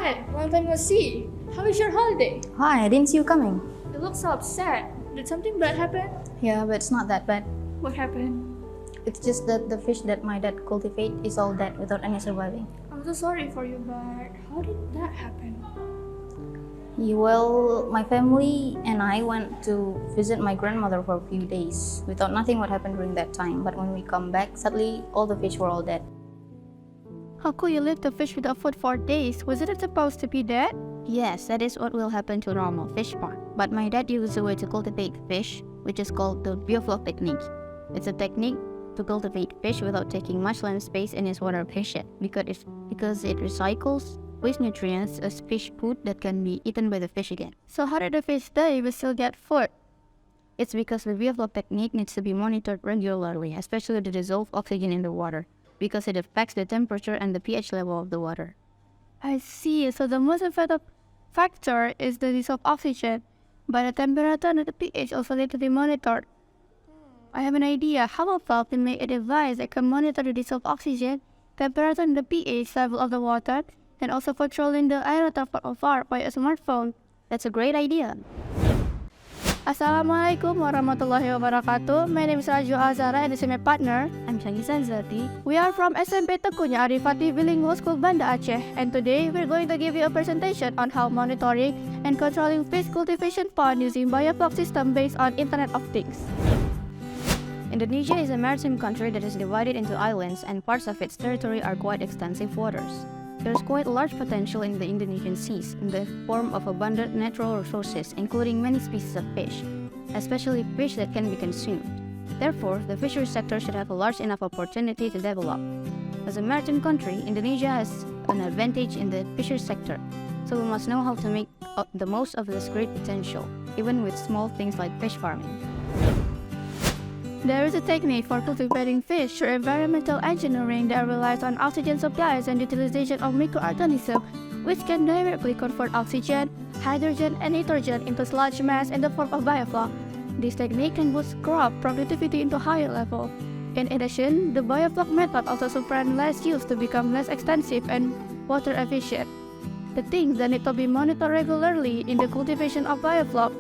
Hi, long time no see. How is your holiday? Hi, I didn't see you coming. You look so upset. Did something bad happen? Yeah, but it's not that bad. What happened? It's just that the fish that my dad cultivate is all dead without any surviving. I'm so sorry for you, but how did that happen? Well, my family and I went to visit my grandmother for a few days. We thought nothing would happen during that time, but when we come back, sadly, all the fish were all dead. How could you leave the fish without food for days? Wasn't it supposed to be dead? Yes, that is what will happen to a normal fish pond. But my dad used a way to cultivate fish, which is called the biofloc technique. It's a technique to cultivate fish without taking much land space in its water patient because it recycles waste nutrients as fish food that can be eaten by the fish again. So how did the fish die but still get food? It's because the biofloc technique needs to be monitored regularly, especially the dissolved oxygen in the water, because it affects the temperature and the pH level of the water. I see. So the most important factor is the dissolved oxygen, but the temperature and the pH also need to be monitored. I have an idea. How about we make a device that can monitor the dissolved oxygen, temperature and the pH level of the water, and also controlling the aerator of our by a smartphone? That's a great idea. Assalamualaikum warahmatullahi wabarakatuh. My name is Rajwa Azzahra and this is my partner. I'm Shanisa Izzati. We are from SMP Tekunya Arifati Bilingual School Banda Aceh, and today we're going to give you a presentation on how monitoring and controlling fish cultivation pond using biofloc system based on Internet of Things. Indonesia is a maritime country that is divided into islands, and parts of its territory are quite extensive waters. There's quite large potential in the Indonesian seas in the form of abundant natural resources, including many species of fish, especially fish that can be consumed. Therefore, the fisheries sector should have a large enough opportunity to develop. As a maritime country, Indonesia has an advantage in the fisheries sector, so we must know how to make the most of this great potential, even with small things like fish farming. There is a technique for cultivating fish through environmental engineering that relies on oxygen supplies and utilization of microorganisms, which can directly convert oxygen, hydrogen, and nitrogen into sludge mass in the form of biofloc. This technique can boost crop productivity into higher level. In addition, the biofloc method also supports less use to become less extensive and water efficient. The things that need to be monitored regularly in the cultivation of biofloc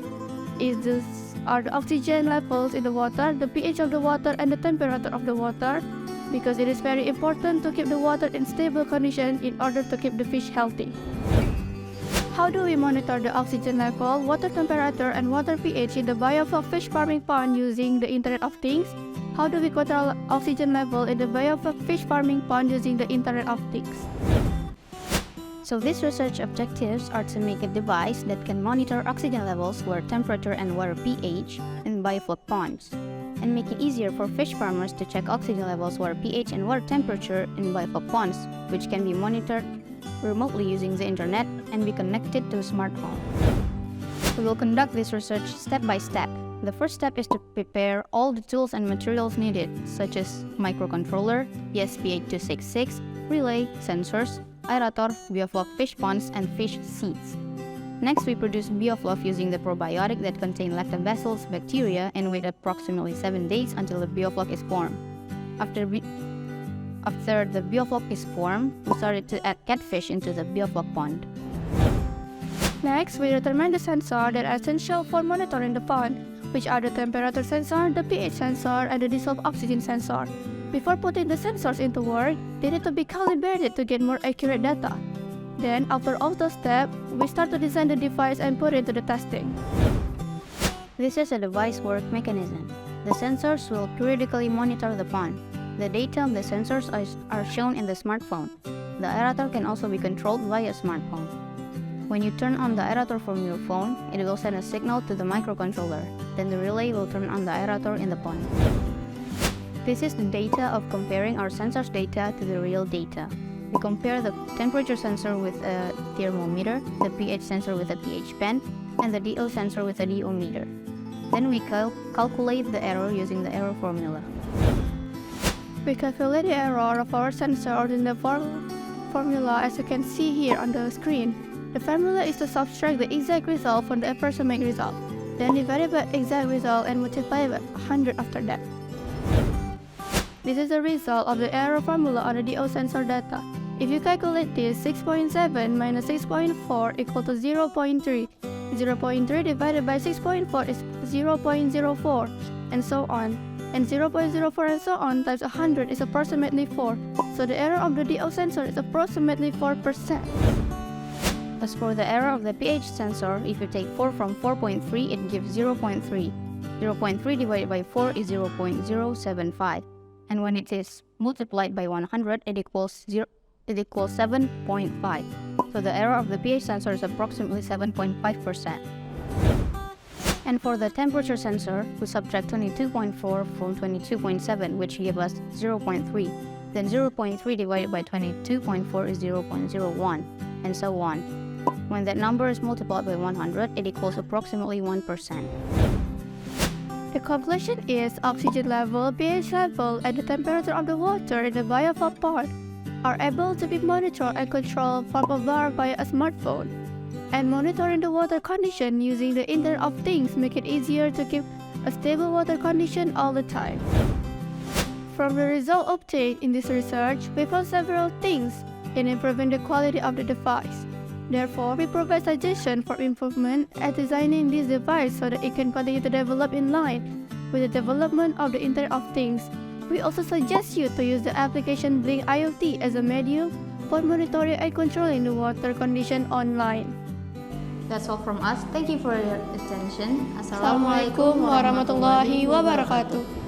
are the oxygen levels in the water, the pH of the water, and the temperature of the water, because it is very important to keep the water in stable condition in order to keep the fish healthy. How do we monitor the oxygen level, water temperature, and water pH in the biofloc fish farming pond using the Internet of Things? How do we control oxygen level in the biofloc fish farming pond using the Internet of Things? So these research objectives are to make a device that can monitor oxygen levels, water temperature, and water pH in biofloc ponds, and make it easier for fish farmers to check oxygen levels, water pH, and water temperature in biofloc ponds, which can be monitored remotely using the internet and be connected to a smartphone. We will conduct this research step by step. The first step is to prepare all the tools and materials needed, such as microcontroller, ISPO266, relay, sensors, aerator, biofloc fish ponds, and fish seeds. Next, we produce biofloc using the probiotic that contain lactobacillus bacteria and wait approximately 7 days until the biofloc is formed. After the biofloc is formed, we started to add catfish into the biofloc pond. Next, we determine the sensors that are essential for monitoring the pond, which are the temperature sensor, the pH sensor, and the dissolved oxygen sensor. Before putting the sensors into work, they need to be calibrated to get more accurate data. Then, after all those steps, we start to design the device and put it to the testing. This is a device work mechanism. The sensors will periodically monitor the pond. The data of the sensors are shown in the smartphone. The aerator can also be controlled via smartphone. When you turn on the aerator from your phone, it will send a signal to the microcontroller. Then the relay will turn on the aerator in the pond. This is the data of comparing our sensors data to the real data. We compare the temperature sensor with a thermometer, the pH sensor with a pH pen, and the DO sensor with a DO meter. Then we calculate the error using the error formula. We calculate the error of our sensor in the formula as you can see here on the screen. The formula is to subtract the exact result from the approximate result, then divide by exact result and multiply by 100 after that. This is the result of the error formula on the DO sensor data. If you calculate this, 6.7 minus 6.4 equal to 0.3. 0.3 divided by 6.4 is 0.04, and so on. And 0.04 and so on times 100 is approximately 4. So the error of the DO sensor is approximately 4%. As for the error of the pH sensor, if you take 4 from 4.3, it gives 0.3. 0.3 divided by 4 is 0.075. And when it is multiplied by 100, it equals 7.5. So the error of the pH sensor is approximately 7.5%. And for the temperature sensor, we subtract 22.4 from 22.7, which gives us 0.3. Then 0.3 divided by 22.4 is 0.01, and so on. When that number is multiplied by 100, it equals approximately 1%. The conclusion is oxygen level, pH level, and the temperature of the water in the biofilm part are able to be monitored and controlled from afar via a smartphone. And monitoring the water condition using the Internet of Things make it easier to keep a stable water condition all the time. From the result obtained in this research, we found several things in improving the quality of the device. Therefore, we provide suggestions for improvement at designing this device so that it can continue to develop in line with the development of the Internet of Things. We also suggest you to use the application Blink IoT as a medium for monitoring and controlling the water condition online. That's all from us. Thank you for your attention. Assalamualaikum warahmatullahi wabarakatuh.